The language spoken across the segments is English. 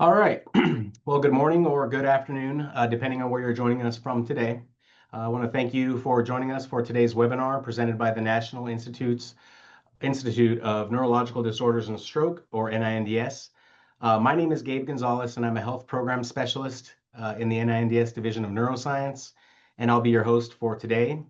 All right. Well, good morning or good afternoon, depending on where you're joining us from today. I want to thank you for joining us for today's webinar presented by the National Institute of Neurological Disorders and Stroke, or NINDS. My name is Gabe Gonzalez, and I'm a health program specialist in the NINDS Division of Neuroscience, and I'll be your host for today.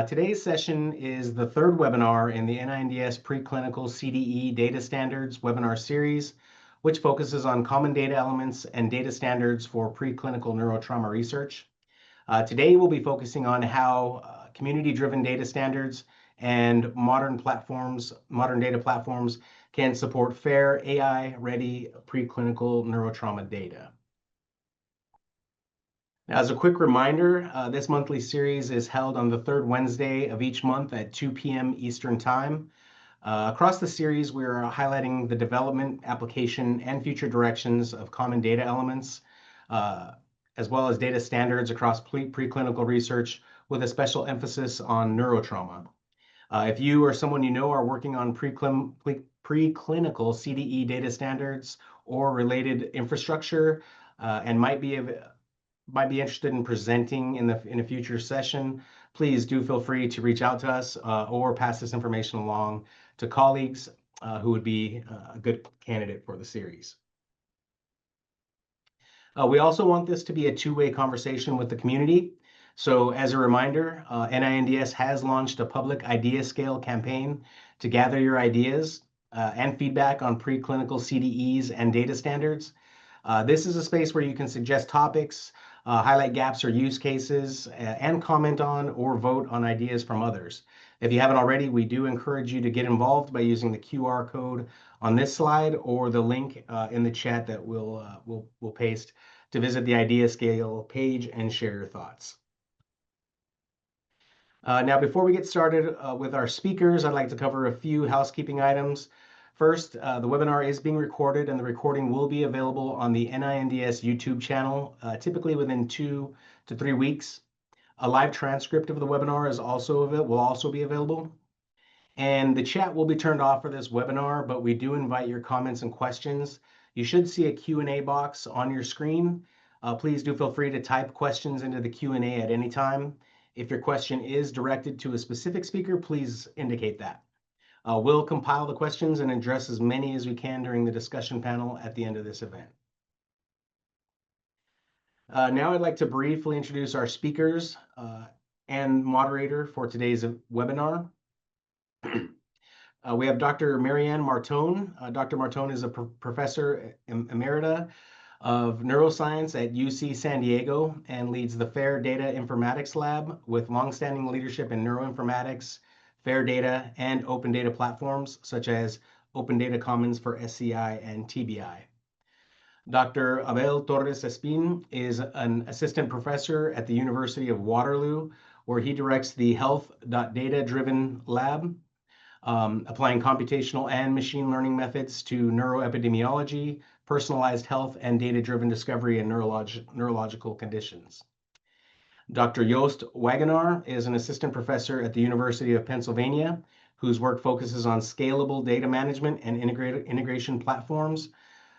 Today's session is the third webinar in the NINDS Preclinical CDE Data Standards webinar series, which focuses on common data elements and data standards for preclinical neurotrauma research. Today, we'll be focusing on how community-driven data standards and modern data platforms can support fair AI-ready preclinical neurotrauma data. Now, as a quick reminder, this monthly series is held on the third Wednesday of each month at 2 p.m. Eastern Time. Across the series, we are highlighting the development, application, and future directions of common data elements, as well as data standards across preclinical research, with a special emphasis on neurotrauma. If you or someone you know are working on preclinical CDE data standards or related infrastructure and might be interested in presenting in a future session, please do feel free to reach out to us or pass this information along to colleagues who would be a good candidate for the series. We also want this to be a two-way conversation with the community. So as a reminder, NINDS has launched a public idea scale campaign to gather your ideas and feedback on preclinical CDEs and data standards. This is a space where you can suggest topics, highlight gaps or use cases, and comment on or vote on ideas from others. If you haven't already, we do encourage you to get involved by using the QR code on this slide or the link in the chat that we'll paste to visit the Idea Scale page and share your thoughts. Now, before we get started with our speakers, I'd like to cover a few housekeeping items. First, the webinar is being recorded, and the recording will be available on the NINDS YouTube channel, typically within 2 to 3 weeks. A live transcript of the webinar will also be available. And the chat will be turned off for this webinar, but we do invite your comments and questions. You should see a Q&A box on your screen. Please do feel free to type questions into the Q&A at any time. If your question is directed to a specific speaker, please indicate that. We'll compile the questions and address as many as we can during the discussion panel at the end of this event. Now I'd like to briefly introduce our speakers and moderator for today's webinar. We have Dr. Marianne Martone. Dr. Martone is a professor emerita of neuroscience at UC San Diego and leads the FAIR Data Informatics Lab with longstanding leadership in neuroinformatics, FAIR data, and open data platforms such as Open Data Commons for SCI and TBI. Dr. Abel Torres Espin is an assistant professor at the University of Waterloo, where he directs the Health.Data-Driven Lab, applying computational and machine learning methods to neuroepidemiology, personalized health, and data-driven discovery in neurological conditions. Dr. Joost Wagenaar is an assistant professor at the University of Pennsylvania, whose work focuses on scalable data management and integration platforms,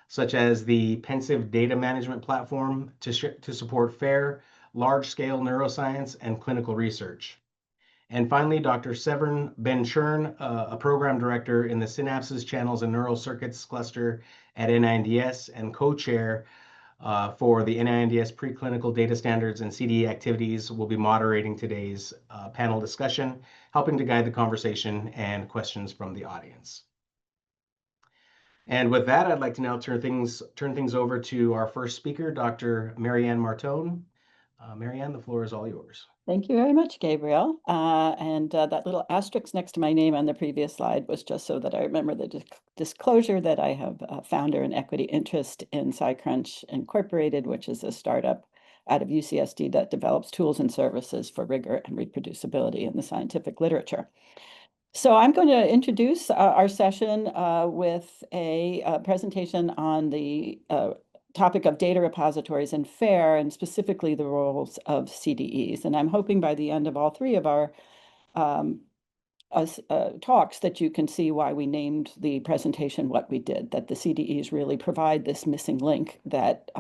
such as the Pensive Data Management Platform to support FAIR, large-scale neuroscience, and clinical research. And finally, Dr. Severn Ben-Churn, a program director in the Synapses, Channels, and Neural Circuits cluster at NINDS and co-chair for the NINDS Preclinical Data Standards and CDE activities, will be moderating today's panel discussion, helping to guide the conversation and questions from the audience. And with that, I'd like to now turn things over to our first speaker, Dr. Marianne Martone. Marianne, the floor is all yours. Thank you very much, Gabriel. That little asterisk next to my name on the previous slide was just so that I remember the disclosure that I have a founder and equity interest in SciCrunch Incorporated, which is a startup out of UCSD that develops tools and services for rigor and reproducibility in the scientific literature. So I'm going to introduce our session with a presentation on the topic of data repositories and FAIR, and specifically the roles of CDEs. And I'm hoping by the end of all three of our talks that you can see why we named the presentation what we did, that the CDEs really provide this missing link that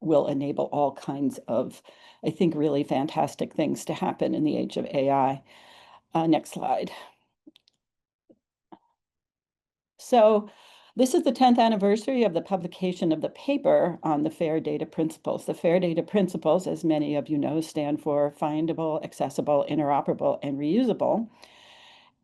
will enable all kinds of, I think, really fantastic things to happen in the age of AI. Next slide. So this is the 10th anniversary of the publication of the paper on the FAIR data principles. The FAIR data principles, as many of you know, stand for findable, accessible, interoperable, and reusable.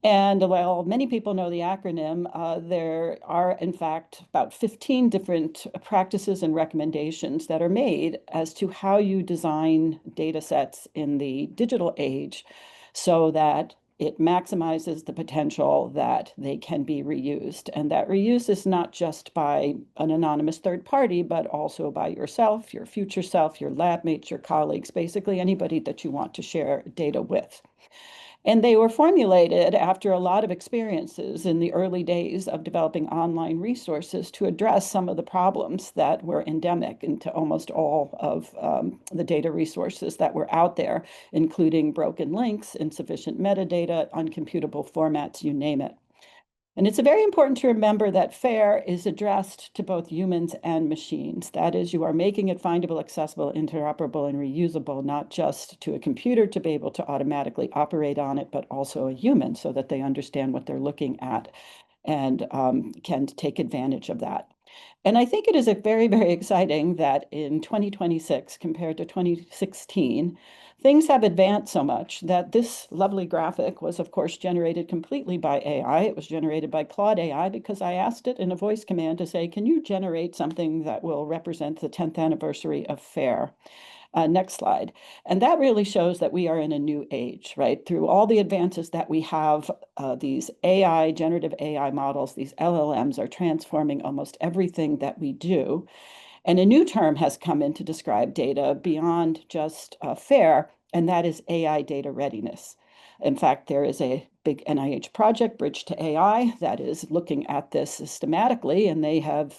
And while many people know the acronym, there are, in fact, about 15 different practices and recommendations that are made as to how you design data sets in the digital age so that it maximizes the potential that they can be reused. And that reuse is not just by an anonymous third party, but also by yourself, your future self, your lab mates, your colleagues, basically anybody that you want to share data with. And they were formulated after a lot of experiences in the early days of developing online resources to address some of the problems that were endemic into almost all of the data resources that were out there, including broken links, insufficient metadata, uncomputable formats, you name it. And it's very important to remember that FAIR is addressed to both humans and machines. That is, you are making it findable, accessible, interoperable, and reusable, not just to a computer to be able to automatically operate on it, but also a human so that they understand what they're looking at and can take advantage of that. And I think it is very, very exciting that in 2026, compared to 2016, things have advanced so much that this lovely graphic was, of course, generated completely by AI. It was generated by Claude AI because I asked it in a voice command to say, can you generate something that will represent the 10th anniversary of FAIR? Next slide. And that really shows that we are in a new age, right? Through all the advances that we have, these AI, generative AI models, these LLMs are transforming almost everything that we do. And a new term has come in to describe data beyond just FAIR, and that is AI data readiness. In fact, there is a big NIH project, Bridge to AI, that is looking at this systematically, and they have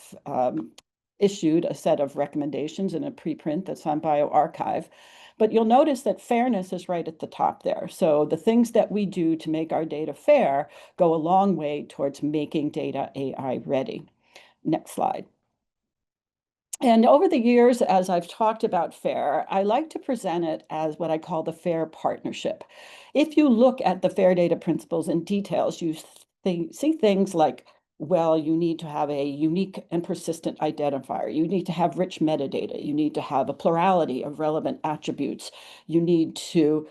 issued a set of recommendations in a preprint that's on bioRxiv. But you'll notice that fairness is right at the top there. So the things that we do to make our data fair go a long way towards making data AI ready. Next slide. And over the years, as I've talked about FAIR, I like to present it as what I call the FAIR partnership. If you look at the FAIR data principles in details, you see things like, well, you need to have a unique and persistent identifier. You need to have rich metadata. You need to have a plurality of relevant attributes. You need to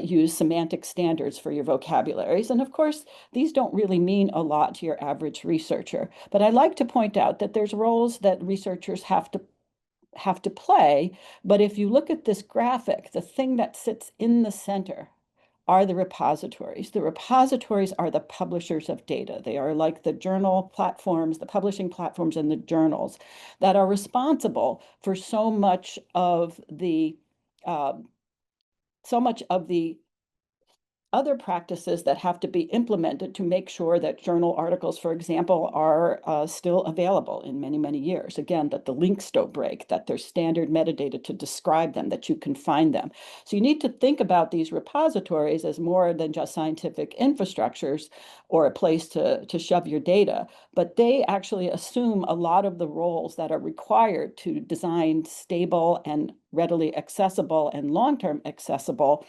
use semantic standards for your vocabularies. And of course, these don't really mean a lot to your average researcher. But I like to point out that there's roles that researchers have to play. But if you look at this graphic, the thing that sits in the center are the repositories. The repositories are the publishers of data. They are like the journal platforms, the publishing platforms and the journals that are responsible for so much of the other practices that have to be implemented to make sure that journal articles, for example, are still available in many, many years. Again, that the links don't break, that there's standard metadata to describe them, that you can find them. So you need to think about these repositories as more than just scientific infrastructures or a place to shove your data, but they actually assume a lot of the roles that are required to design stable and readily accessible and long-term accessible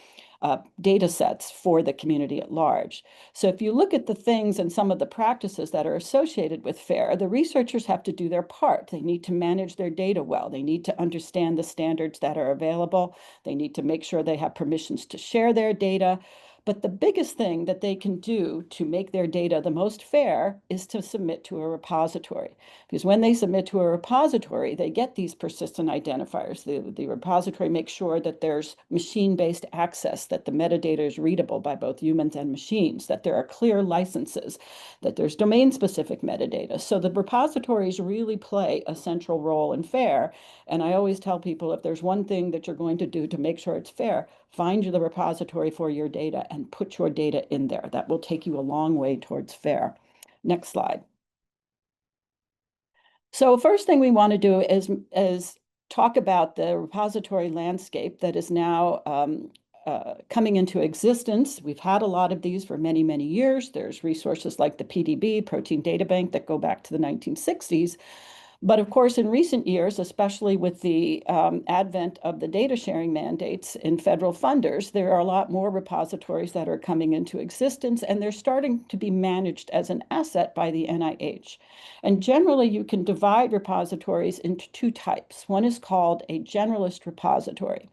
data sets for the community at large. So if you look at the things and some of the practices that are associated with FAIR, the researchers have to do their part. They need to manage their data well. They need to understand the standards that are available. They need to make sure they have permissions to share their data. But the biggest thing that they can do to make their data the most fair is to submit to a repository. Because when they submit to a repository, they get these persistent identifiers. The repository makes sure that there's machine-based access, that the metadata is readable by both humans and machines, that there are clear licenses, that there's domain-specific metadata. So the repositories really play a central role in FAIR. And I always tell people, if there's one thing that you're going to do to make sure it's fair, find the repository for your data and put your data in there. That will take you a long way towards FAIR. Next slide. So first thing we want to do is talk about the repository landscape that is now coming into existence. We've had a lot of these for many, many years. There's resources like the PDB, Protein Data Bank, that go back to the 1960s. But of course, in recent years, especially with the advent of the data sharing mandates in federal funders, there are a lot more repositories that are coming into existence, and they're starting to be managed as an asset by the NIH. And generally, you can divide repositories into two types. One is called a generalist repository.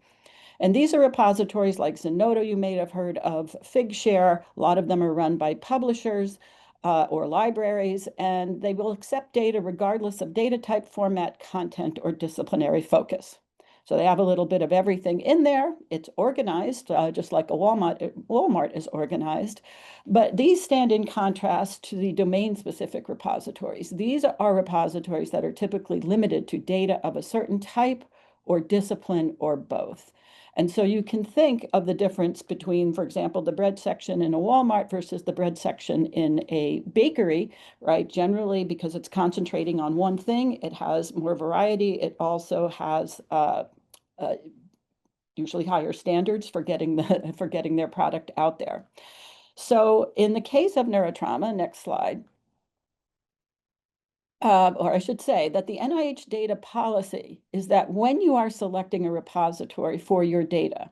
And these are repositories like Zenodo, you may have heard of, Figshare. A lot of them are run by publishers or libraries, and they will accept data regardless of data type, format, content, or disciplinary focus. So they have a little bit of everything in there. It's organized, just like a Walmart is organized. But these stand in contrast to the domain-specific repositories. These are repositories that are typically limited to data of a certain type or discipline or both. And so you can think of the difference between, for example, the bread section in a Walmart versus the bread section in a bakery, right? Generally, because it's concentrating on one thing, it has more variety. It also has usually higher standards for getting their product out there. So in the case of Neurotrauma, next slide, or I should say that the NIH data policy is that when you are selecting a repository for your data,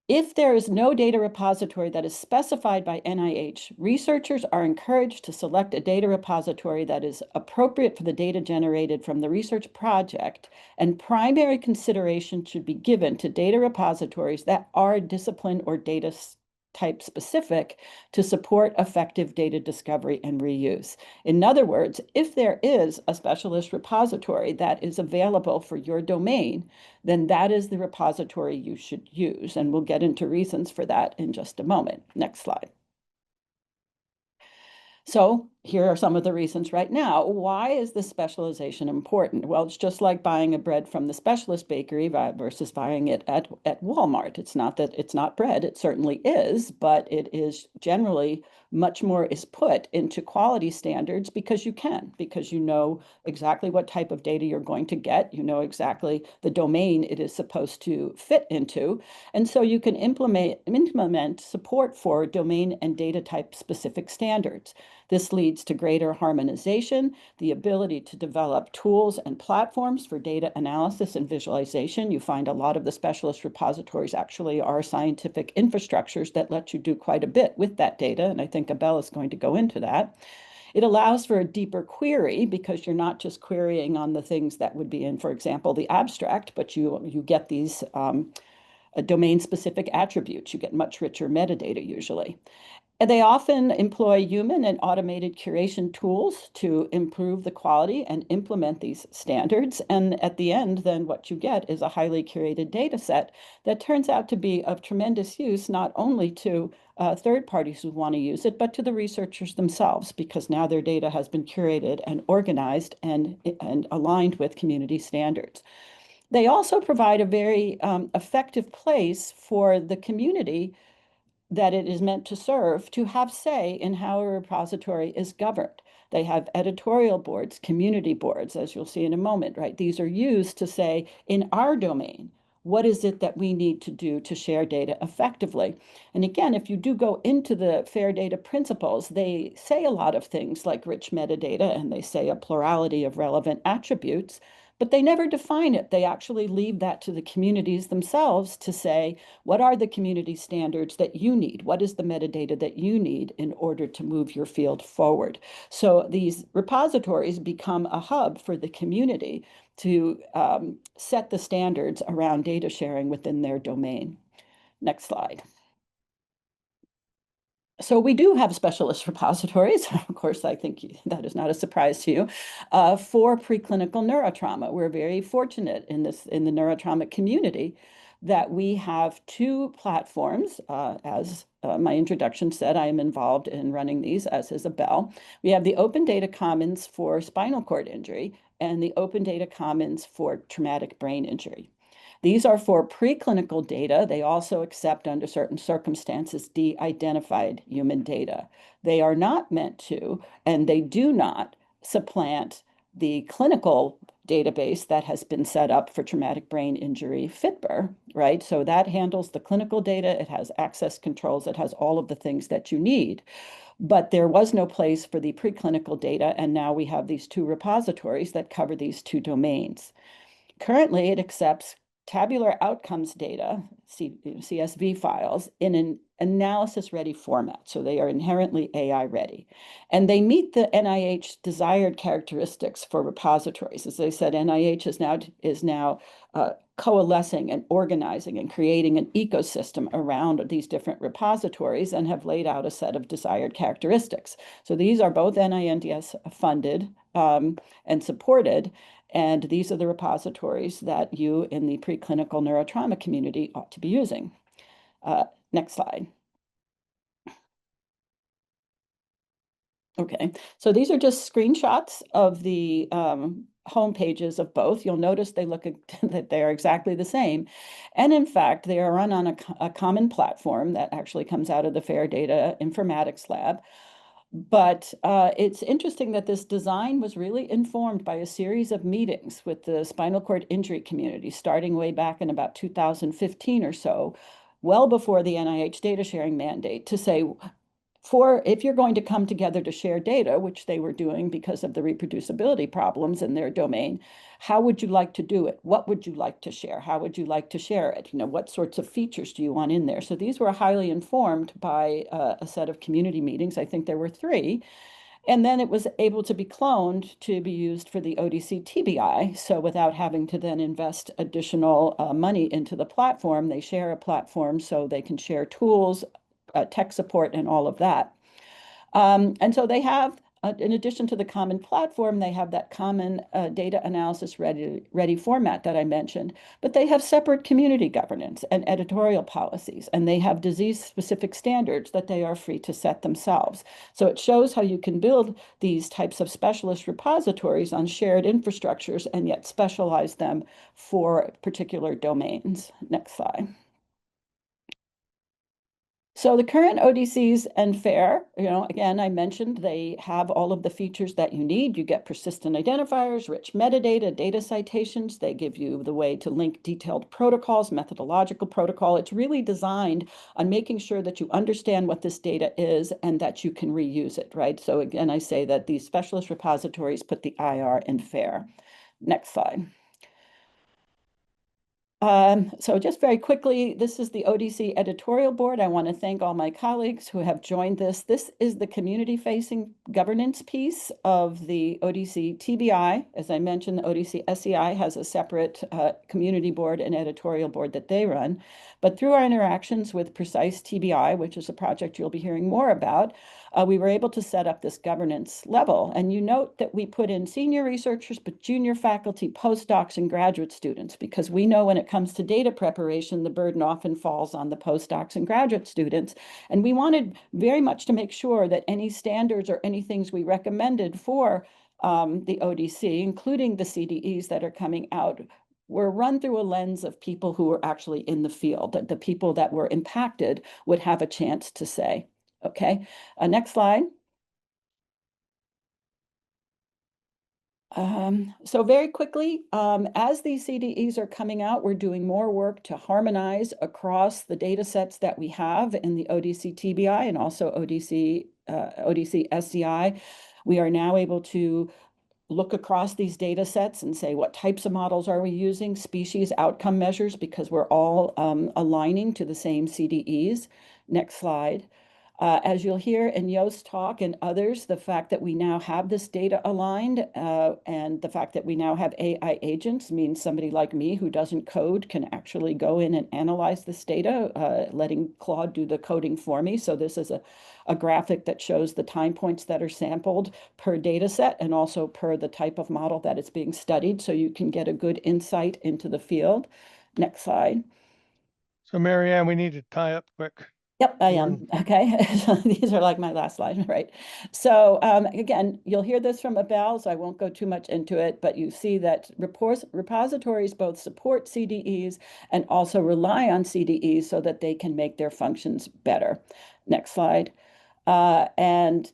if there is no data repository that is specified by NIH, researchers are encouraged to select a data repository that is appropriate for the data generated from the research project, and primary consideration should be given to data repositories that are discipline or data type specific to support effective data discovery and reuse. In other words, if there is a specialist repository that is available for your domain, then that is the repository you should use. And we'll get into reasons for that in just a moment. Next slide. So here are some of the reasons right now. Why is this specialization important? Well, it's just like buying a bread from the specialist bakery versus buying it at Walmart. It's not that it's not bread, it certainly is, but it is generally much more is put into quality standards because you know exactly what type of data you're going to get, you know exactly the domain it is supposed to fit into, and so you can implement support for domain and data type specific standards. This leads to greater harmonization, the ability to develop tools and platforms for data analysis and visualization. You find a lot of the specialist repositories actually are scientific infrastructures that let you do quite a bit with that data, and I think Abel is going to go into that. It allows for a deeper query because you're not just querying on the things that would be in, for example, the abstract, but you get these domain-specific attributes. You get much richer metadata usually. And they often employ human and automated curation tools to improve the quality and implement these standards. And at the end, then what you get is a highly curated data set that turns out to be of tremendous use, not only to third parties who want to use it, but to the researchers themselves, because now their data has been curated and organized and aligned with community standards. They also provide a very effective place for the community that it is meant to serve to have say in how a repository is governed. They have editorial boards, community boards, as you'll see in a moment, right? These are used to say, in our domain, what is it that we need to do to share data effectively? And again, if you do go into the FAIR data principles, they say a lot of things like rich metadata, and they say a plurality of relevant attributes, but they never define it. They actually leave that to the communities themselves to say, what are the community standards that you need? What is the metadata that you need in order to move your field forward? So these repositories become a hub for the community to set the standards around data sharing within their domain. Next slide. So we do have specialist repositories. Of course, I think that is not a surprise to you. For preclinical neurotrauma, we're very fortunate in the neurotrauma community that we have two platforms. As my introduction said, I am involved in running these, as is Abel. We have the Open Data Commons for spinal cord injury and the Open Data Commons for traumatic brain injury. These are for preclinical data. They also accept, under certain circumstances, de-identified human data. They are not meant to, and they do not supplant the clinical database that has been set up for traumatic brain injury, FITBR, right? So that handles the clinical data, it has access controls, it has all of the things that you need. But there was no place for the preclinical data, and now we have these two repositories that cover these two domains. Currently, it accepts tabular outcomes data, CSV files, in an analysis-ready format. So they are inherently AI-ready. And they meet the NIH desired characteristics for repositories. As I said, NIH is now coalescing and organizing and creating an ecosystem around these different repositories and have laid out a set of desired characteristics. So these are both NINDS funded and supported. And these are the repositories that you in the preclinical neurotrauma community ought to be using. Next slide. Okay, so these are just screenshots of the home pages of both. You'll notice they look that they are exactly the same. And in fact, they are run on a common platform that actually comes out of the FAIR Data Informatics Lab. But it's interesting that this design was really informed by a series of meetings with the spinal cord injury community, starting way back in about 2015 or so, well before the NIH data sharing mandate, to say, if you're going to come together to share data, which they were doing because of the reproducibility problems in their domain, how would you like to do it? What would you like to share? How would you like to share it? What sorts of features do you want in there? So these were highly informed by a set of community meetings. I think there were 3. And then it was able to be cloned to be used for the ODC TBI. So without having to then invest additional money into the platform, they share a platform so they can share tools, tech support, and all of that. And so they have, in addition to the common platform, they have that common data analysis ready format that I mentioned, but they have separate community governance and editorial policies, and they have disease-specific standards that they are free to set themselves. So it shows how you can build these types of specialist repositories on shared infrastructures and yet specialize them for particular domains. Next slide. So the current ODCs and FAIR, again, I mentioned they have all of the features that you need. You get persistent identifiers, rich metadata, data citations. They give you the way to link detailed protocols, methodological protocol. It's really designed on making sure that you understand what this data is and that you can reuse it, right? So again, I say that these specialist repositories put the IR in FAIR. Next slide. So just very quickly, this is the ODC editorial board. I want to thank all my colleagues who have joined this. This is the community-facing governance piece of the ODC TBI. As I mentioned, the ODC SEI has a separate community board and editorial board that they run. But through our interactions with Precise TBI, which is a project you'll be hearing more about, we were able to set up this governance level. And you note that we put in senior researchers, but junior faculty, postdocs, and graduate students, because we know when it comes to data preparation, the burden often falls on the postdocs and graduate students. And we wanted very much to make sure that any standards or any things we recommended for the ODC, including the CDEs that are coming out, were run through a lens of people who were actually in the field, that the people that were impacted would have a chance to say. Okay, next slide. So very quickly, as these CDEs are coming out, we're doing more work to harmonize across the data sets that we have in the ODC TBI and also ODC SCI. We are now able to look across these data sets and say, what types of models are we using, species outcome measures, because we're all aligning to the same CDEs. Next slide. As you'll hear in Yo's talk and others, the fact that we now have this data aligned and the fact that we now have AI agents means somebody like me who doesn't code can actually go in and analyze this data, letting Claude do the coding for me. So this is a graphic that shows the time points that are sampled per data set and also per the type of model that it's being studied, so you can get a good insight into the field. Next slide. So Marianne, we need to tie up quick. Yep, I am. Okay, so these are like my last slide, right? So again, you'll hear this from Abel, so I won't go too much into it, but you see that repositories both support CDEs and also rely on CDEs so that they can make their functions better. Next slide. And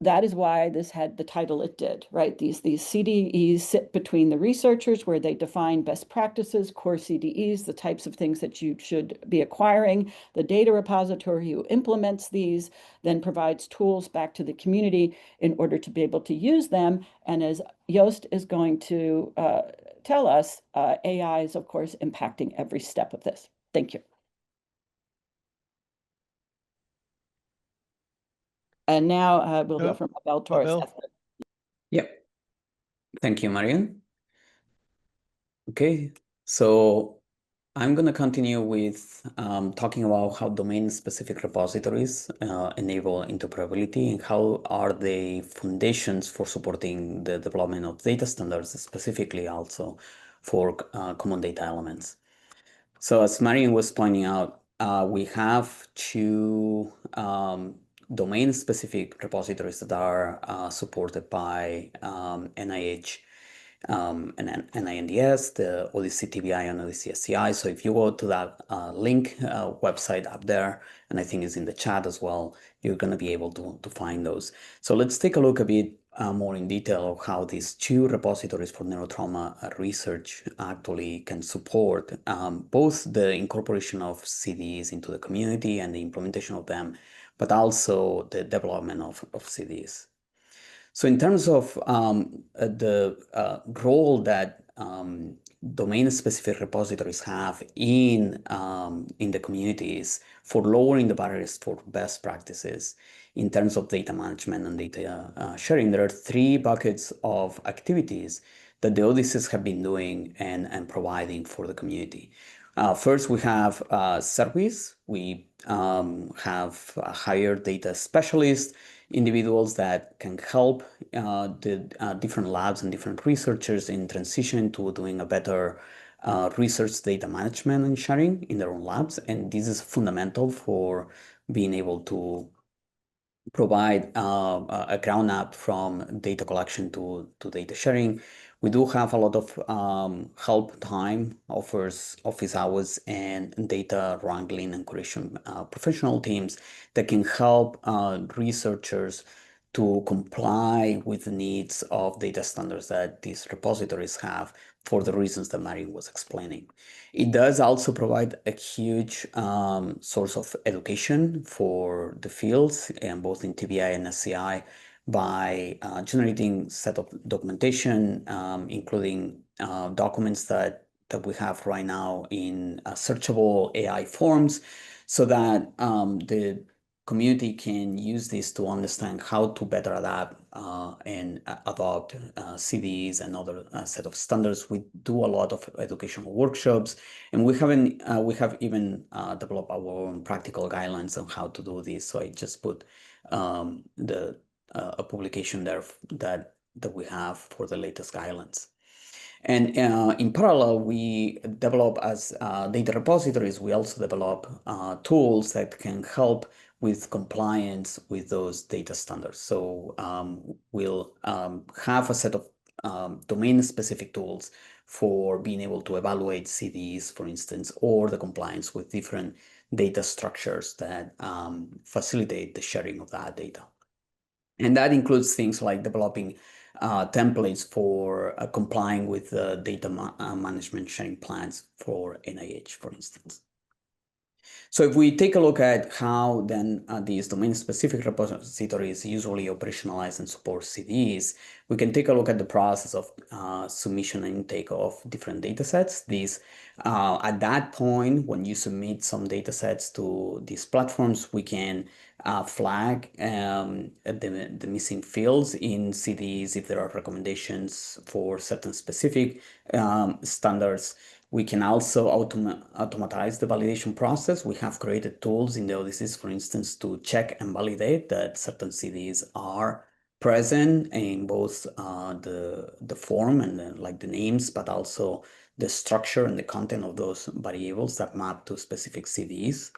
that is why this had the title it did, right? These CDEs sit between the researchers where they define best practices, core CDEs, the types of things that you should be acquiring, the data repository who implements these, then provides tools back to the community in order to be able to use them. And as Joost is going to tell us, AI is, of course, impacting every step of this. Thank you. And now we'll go from Abel Torres. Abel? Yep. Thank you, Marian. Okay, so I'm going to continue with talking about how domain-specific repositories enable interoperability and how are they foundations for supporting the development of data standards, specifically also for common data elements. So as Marian was pointing out, we have two domain-specific repositories that are supported by NIH and NINDS, the Odyssey TBI and Odyssey SCI. So if you go to that link website up there, and I think it's in the chat as well, you're going to be able to find those. So let's take a look a bit more in detail of how these two repositories for neurotrauma research actually can support both the incorporation of CDEs into the community and the implementation of them, but also the development of CDEs. So in terms of the role that domain-specific repositories have in the communities for lowering the barriers for best practices in terms of data management and data sharing, there are three buckets of activities that the Odysseys have been doing and providing for the community. First, we have service. We have hired data specialists, individuals that can help the different labs and different researchers in transition to doing a better research data management and sharing in their own labs. And this is fundamental for being able to provide a ground up from data collection to data sharing. We do have a lot of help time, offers office hours and data wrangling and curation professional teams that can help researchers to comply with the needs of data standards that these repositories have for the reasons that Marian was explaining. It does also provide a huge source of education for the fields, and both in TBI and SCI, by generating set of documentation, including documents that we have right now in searchable AI forms, so that the community can use this to understand how to better adapt and adopt CDEs and other set of standards. We do a lot of educational workshops, and we have even developed our own practical guidelines on how to do this. So I just put a publication there that we have for the latest guidelines. And in parallel, we develop as data repositories, we also develop tools that can help with compliance with those data standards. So we'll have a set of domain-specific tools for being able to evaluate CDEs, for instance, or the compliance with different data structures that facilitate the sharing of that data. And that includes things like developing templates for complying with data management sharing plans for NIH, for instance. So if we take a look at how then these domain-specific repositories usually operationalize and support CDEs, we can take a look at the process of submission and intake of different datasets. These, at that point, when you submit some datasets to these platforms, we can flag the missing fields in CDEs if there are recommendations for certain specific standards. We can also automatize the validation process. We have created tools in the Odysseys, for instance, to check and validate that certain CDEs are present in both the form and like the names, but also the structure and the content of those variables that map to specific CDEs.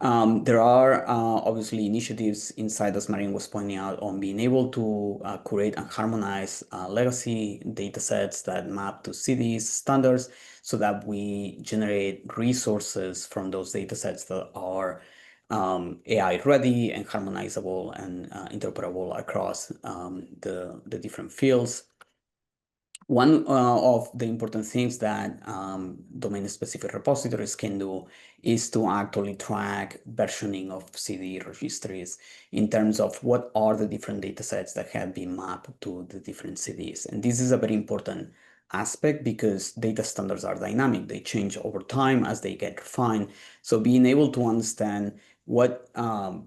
There are obviously initiatives inside, as Marian was pointing out, on being able to curate and harmonize legacy datasets that map to CDEs standards, so that we generate resources from those datasets that are AI ready and harmonizable and interoperable across the different fields. One of the important things that domain-specific repositories can do is to actually track versioning of CDE registries in terms of what are the different datasets that have been mapped to the different CDEs. And this is a very important aspect because data standards are dynamic. They change over time as they get refined. So being able to understand what version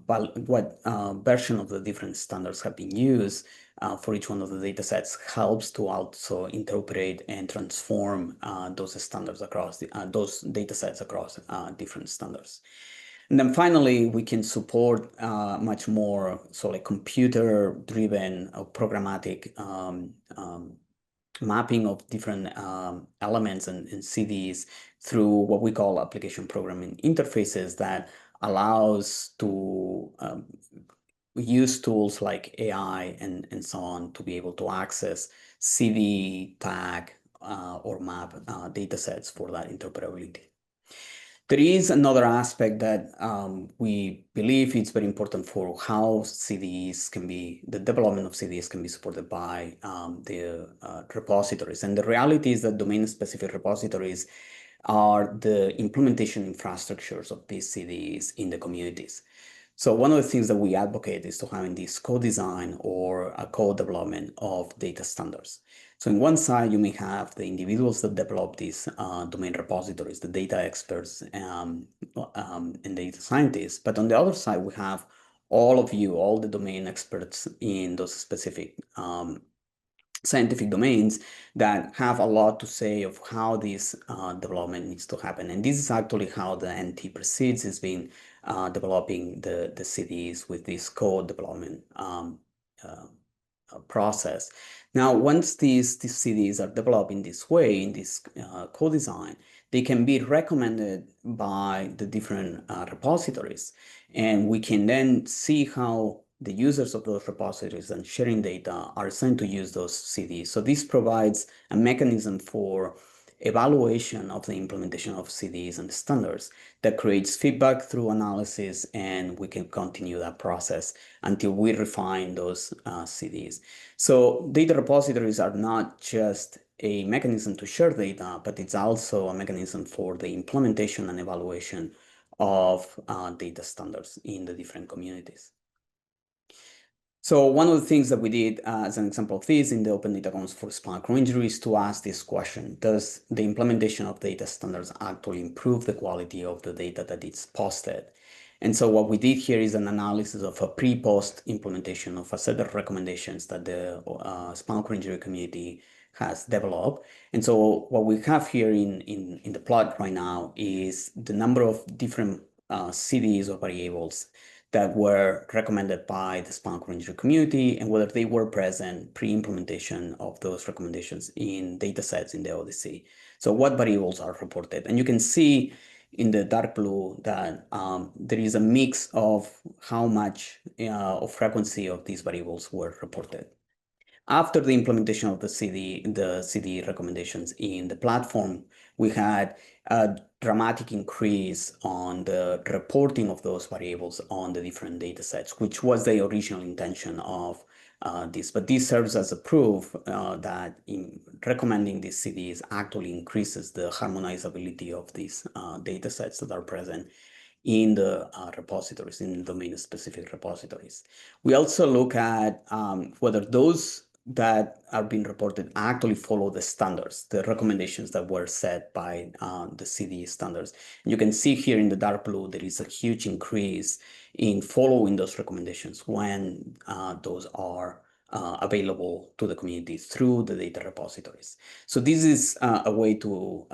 of the different standards have been used for each one of the datasets helps to also interpret and transform those standards across those datasets across different standards. And then finally, we can support much more like computer-driven or programmatic mapping of different elements and CDs through what we call application programming interfaces that allows to use tools like AI and so on to be able to access CD, tag, or map datasets for that interoperability. There is another aspect that we believe is very important for how CDEs can be, the development of CDEs can be supported by the repositories. And the reality is that domain-specific repositories are the implementation infrastructures of these CDEs in the communities. So one of the things that we advocate is to having this co-design or a co-development of data standards. So on one side, you may have the individuals that develop these domain repositories, the data experts and data scientists. But on the other side, we have all of you, all the domain experts in those specific scientific domains that have a lot to say of how this development needs to happen. And this is actually how the NT Precedes has been developing the CDEs with this co-development process. Now, once these CDEs are developed in this way, in this co-design, they can be recommended by the different repositories. And we can then see how the users of those repositories and sharing data are assigned to use those CDs. So this provides a mechanism for evaluation of the implementation of CDs and standards that creates feedback through analysis, and we can continue that process until we refine those CDs. So data repositories are not just a mechanism to share data, but it's also a mechanism for the implementation and evaluation of data standards in the different communities. So one of the things that we did as an example of this in the Open Data Commons for spinal cord injury is to ask this question: does the implementation of data standards actually improve the quality of the data that is posted? And so what we did here is an analysis of a pre-post implementation of a set of recommendations that the spinal cord injury community has developed. And so what we have here in the plot right now is the number of different CDs or variables that were recommended by the spinal cord injury community and whether they were present pre-implementation of those recommendations in datasets in the ODC. So what variables are reported? And you can see in the dark blue that there is a mix of how much of frequency of these variables were reported. After the implementation of the CD recommendations in the platform, we had a dramatic increase on the reporting of those variables on the different data sets, which was the original intention of this. But this serves as a proof that in recommending these CDs actually increases the harmonizability of these data sets that are present in the repositories, in domain-specific repositories. We also look at whether those that are being reported actually follow the standards, the recommendations that were set by the CDE standards. And you can see here in the dark blue, there is a huge increase in following those recommendations when those are available to the community through the data repositories. So this is a way to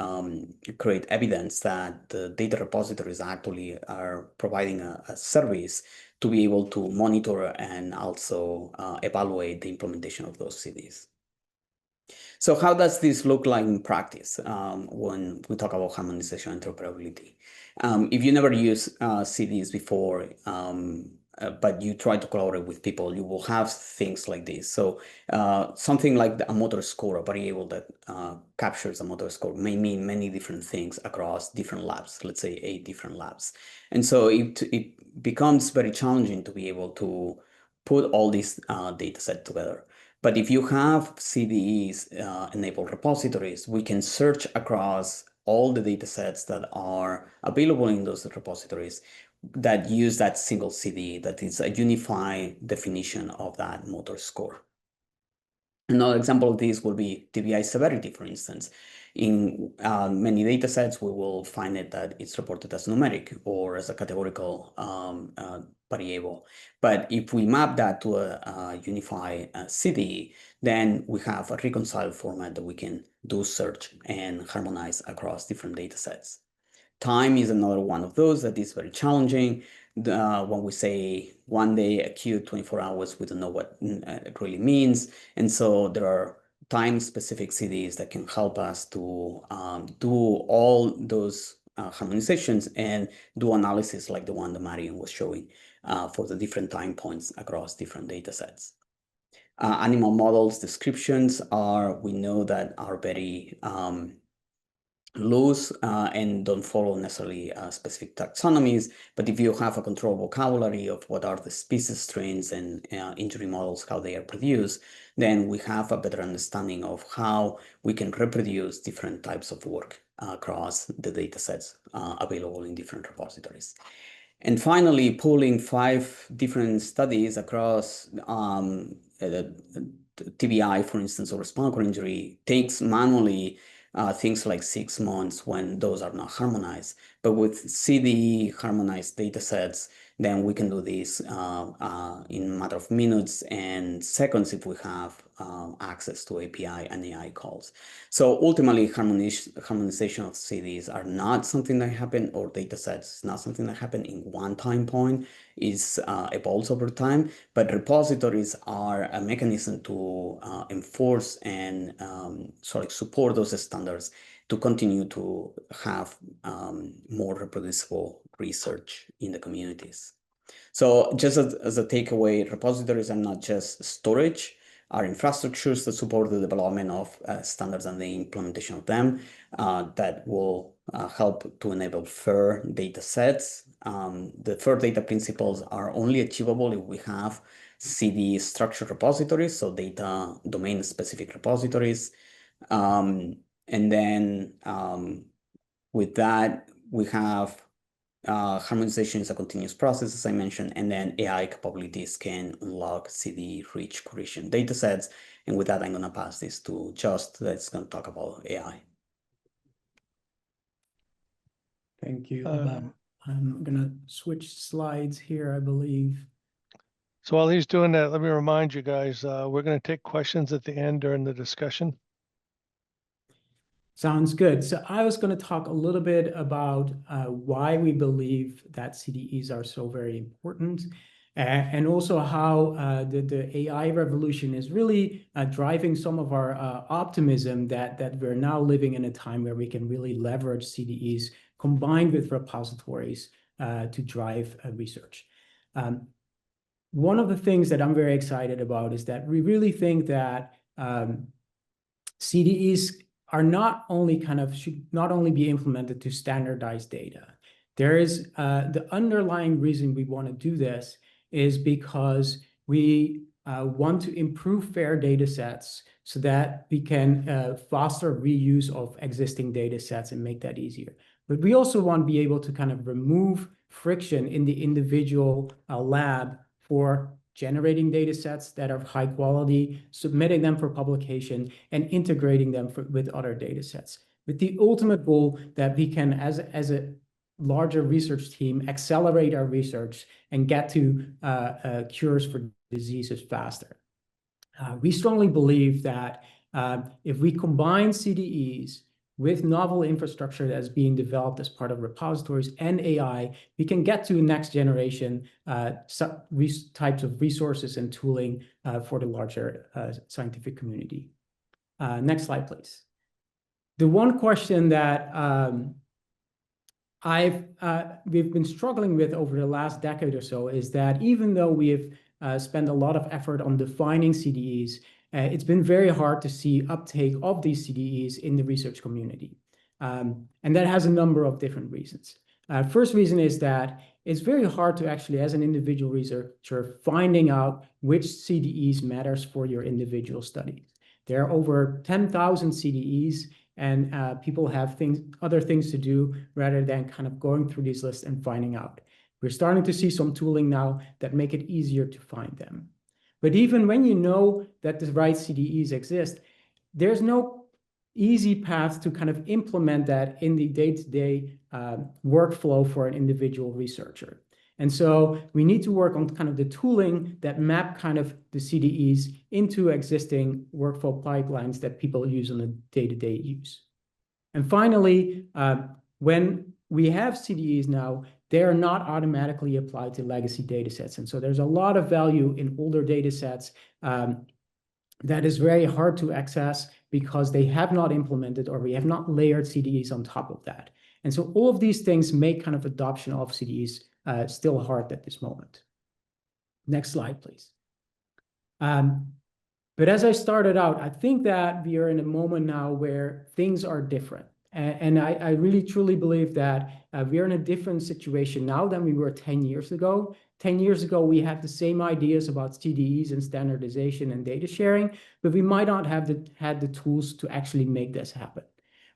create evidence that the data repositories actually are providing a service to be able to monitor and also evaluate the implementation of those CDs. So how does this look like in practice when we talk about harmonization and interoperability? If you never used CDs before, but you try to collaborate with people, you will have things like this. So something like a motor score, a variable that captures a motor score, may mean many different things across different labs, let's say 8 different labs. And so it becomes very challenging to be able to put all these data set together. But if you have CDEs enabled repositories, we can search across all the data sets that are available in those repositories that use that single CDE, that is a unified definition of that motor score. Another example of this will be TBI severity, for instance. In many data sets, we will find it that it's reported as numeric or as a categorical variable. But if we map that to a unified CDE, then we have a reconciled format that we can do search and harmonize across different data sets. Time is another one of those that is very challenging. When we say 1 day acute, 24 hours, we don't know what it really means. And so there are time-specific CDs that can help us to do all those harmonizations and do analysis like the one that Marian was showing for the different time points across different data sets. Animal models descriptions we know that are very loose and don't follow necessarily specific taxonomies, but if you have a controlled vocabulary of what are the species strains and injury models, how they are produced, then we have a better understanding of how we can reproduce different types of work across the data sets available in different repositories. And finally, pooling 5 different studies across TBI, for instance, or spinal cord injury takes manually things like 6 months when those are not harmonized. But with CDE harmonized data sets, then we can do this in a matter of minutes and seconds if we have access to API and AI calls. So ultimately, harmonization of CDs are not something that happen, or data sets is not something that happen in one time point. It evolves over time, but repositories are a mechanism to enforce and sort of support those standards to continue to have more reproducible research in the communities. So just as a takeaway, repositories are not just storage, are infrastructures that support the development of standards and the implementation of them that will help to enable fair data sets. The fair data principles are only achievable if we have CD structured repositories, so data domain specific repositories. And then with that, we have harmonization is a continuous process, as I mentioned, and then AI capabilities can unlock CD-rich curation datasets. And with that, I'm going to pass this to Just, that's going to talk about AI. Thank you. I'm going to switch slides here, I believe. So while he's doing that, let me remind you guys, we're going to take questions at the end during the discussion. Sounds good. So I was going to talk a little bit about why we believe that CDEs are so very important, and also how the AI revolution is really driving some of our optimism that we're now living in a time where we can really leverage CDEs combined with repositories to drive research. One of the things that I'm very excited about is that we really think that CDEs are should not only be implemented to standardize data. There is the underlying reason we want to do this is because we want to improve fair data sets so that we can foster reuse of existing data sets and make that easier. But we also want to be able to kind of remove friction in the individual lab for generating data sets that are high quality, submitting them for publication, and integrating them with other data sets, with the ultimate goal that we can, as a larger research team, accelerate our research and get to cures for diseases faster. We strongly believe that if we combine CDEs with novel infrastructure that's being developed as part of repositories and AI, we can get to next generation types of resources and tooling for the larger scientific community. Next slide, please. The one question that we've been struggling with over the last decade or so is that even though we have spent a lot of effort on defining CDEs, it's been very hard to see uptake of these CDEs in the research community. And that has a number of different reasons. First reason is that it's very hard to actually, as an individual researcher, finding out which CDEs matters for your individual studies. There are over 10,000 CDEs, and people have other things to do rather than kind of going through these lists and finding out. We're starting to see some tooling now that make it easier to find them. But even when you know that the right CDEs exist, there's no easy path to kind of implement that in the day-to-day workflow for an individual researcher. And so we need to work on kind of the tooling that map kind of the CDEs into existing workflow pipelines that people use on a day-to-day use. And finally, when we have CDEs now, they are not automatically applied to legacy datasets. And so there's a lot of value in older datasets that is very hard to access because they have not implemented or we have not layered CDEs on top of that. And so all of these things make kind of adoption of CDEs still hard at this moment. Next slide, please. But as I started out, I think that we are in a moment now where things are different. And I really truly believe that we are in a different situation now than we were 10 years ago. 10 years ago, we had the same ideas about CDEs and standardization and data sharing, but we might not have had the tools to actually make this happen.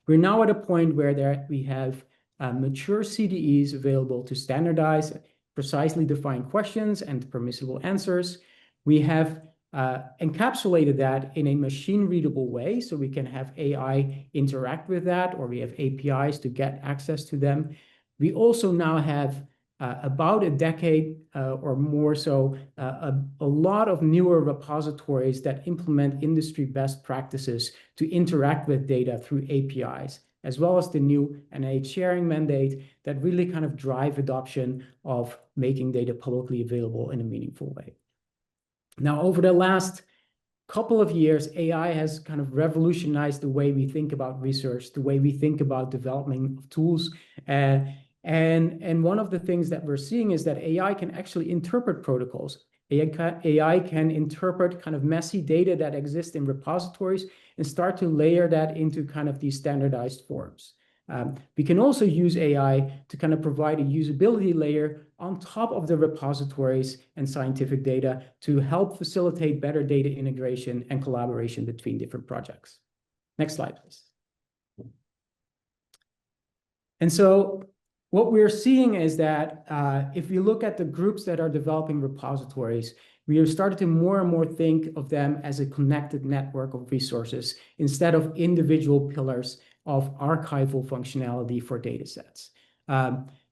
We're now at a point where we have mature CDEs available to standardize, precisely define questions and permissible answers. We have encapsulated that in a machine-readable way, so we can have AI interact with that, or we have APIs to get access to them. We also now have about a decade or more so, a lot of newer repositories that implement industry best practices to interact with data through APIs, as well as the new NIH sharing mandate that really kind of drive adoption of making data publicly available in a meaningful way. Now, over the last couple of years, AI has kind of revolutionized the way we think about research, the way we think about development of tools. And one of the things that we're seeing is that AI can actually interpret protocols. AI can interpret kind of messy data that exists in repositories and start to layer that into kind of these standardized forms. We can also use AI to kind of provide a usability layer on top of the repositories and scientific data to help facilitate better data integration and collaboration between different projects. Next slide, please. And so what we're seeing is that if you look at the groups that are developing repositories, we are starting to more and more think of them as a connected network of resources instead of individual pillars of archival functionality for datasets.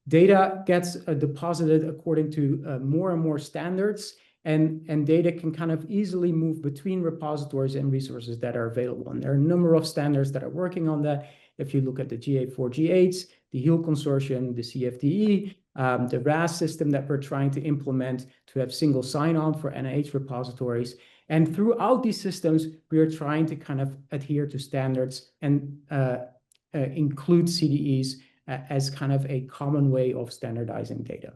Data gets deposited according to more and more standards, and data can kind of easily move between repositories and resources that are available. And there are a number of standards that are working on that. If you look at the GA4G8s, the HEAL Consortium, the CFDE, the RAS system that we're trying to implement to have single sign-on for NIH repositories. And throughout these systems, we are trying to kind of adhere to standards and include CDEs as kind of a common way of standardizing data.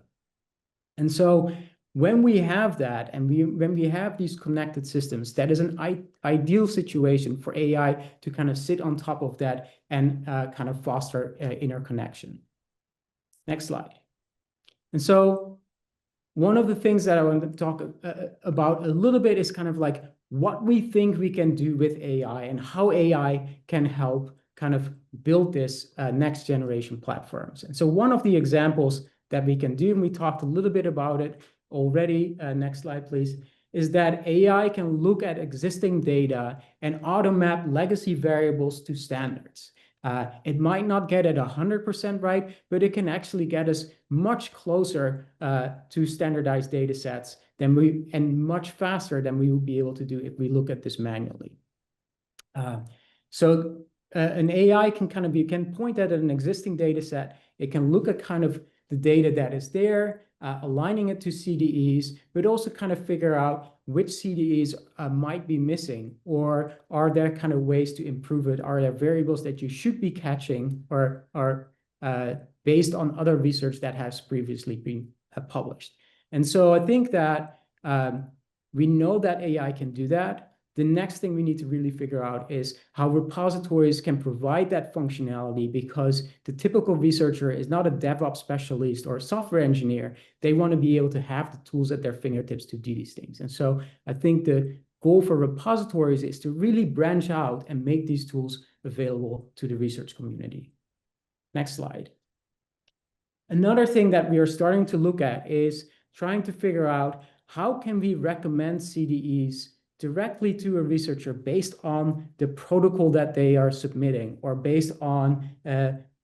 And so when we have that, and when we have these connected systems, that is an ideal situation for AI to kind of sit on top of that and kind of foster interconnection. Next slide. And so one of the things that I want to talk about a little bit is kind of like what we think we can do with AI and how AI can help kind of build this next generation platforms. And so one of the examples that we can do, and we talked a little bit about it already, next slide, please, is that AI can look at existing data and auto-map legacy variables to standards. It might not get it 100% right, but it can actually get us much closer to standardized data sets and much faster than we would be able to do if we look at this manually. So an AI can kind of can point at an existing data set. It can look at kind of the data that is there, aligning it to CDEs, but also kind of figure out which CDEs might be missing, or are there kind of ways to improve it? Are there variables that you should be catching or based on other research that has previously been published. And so I think that we know that AI can do that. The next thing we need to really figure out is how repositories can provide that functionality, because the typical researcher is not a DevOps specialist or a software engineer. They want to be able to have the tools at their fingertips to do these things. And so I think the goal for repositories is to really branch out and make these tools available to the research community. Next slide. Another thing that we are starting to look at is trying to figure out how can we recommend CDEs directly to a researcher based on the protocol that they are submitting, or based on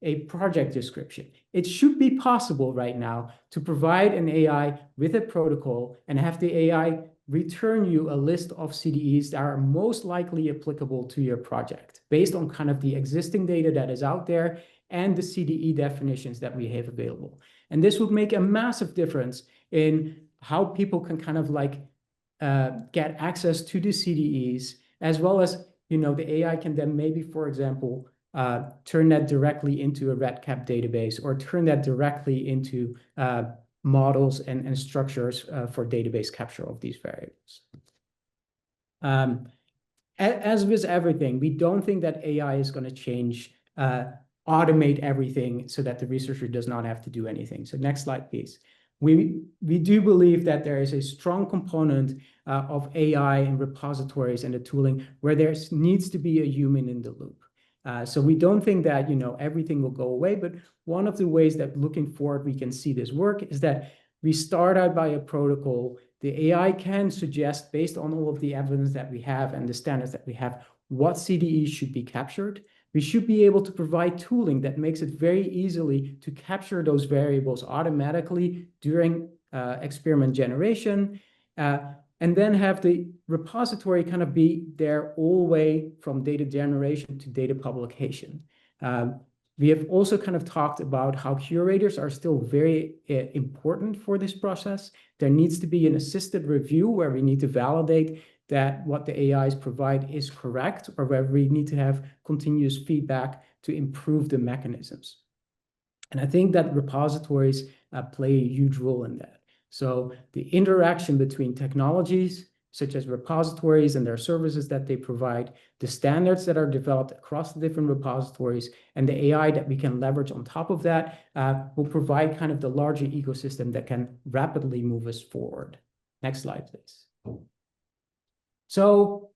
a project description. It should be possible right now to provide an AI with a protocol and have the AI return you a list of CDEs that are most likely applicable to your project, based on kind of the existing data that is out there and the CDE definitions that we have available. And this would make a massive difference in how people can kind of like get access to the CDEs, as well as, you know, the AI can then maybe, for example, turn that directly into a REDCap database, or turn that directly into models and structures for database capture of these variables. As with everything, we don't think that AI is going to change, automate everything so that the researcher does not have to do anything. So next slide, please. We do believe that there is a strong component of AI and repositories and the tooling where there needs to be a human in the loop. So we don't think that, you know, everything will go away, but one of the ways that looking forward we can see this work is that we start out by a protocol. The AI can suggest, based on all of the evidence that we have and the standards that we have, what CDEs should be captured. We should be able to provide tooling that makes it very easily to capture those variables automatically during experiment generation, and then have the repository kind of be there all the way from data generation to data publication. We have also kind of talked about how curators are still very important for this process. There needs to be an assisted review where we need to validate that what the AIs provide is correct, or whether we need to have continuous feedback to improve the mechanisms. And I think that repositories play a huge role in that. So the interaction between technologies, such as repositories and their services that they provide, the standards that are developed across the different repositories, and the AI that we can leverage on top of that will provide kind of the larger ecosystem that can rapidly move us forward. Next slide, please. So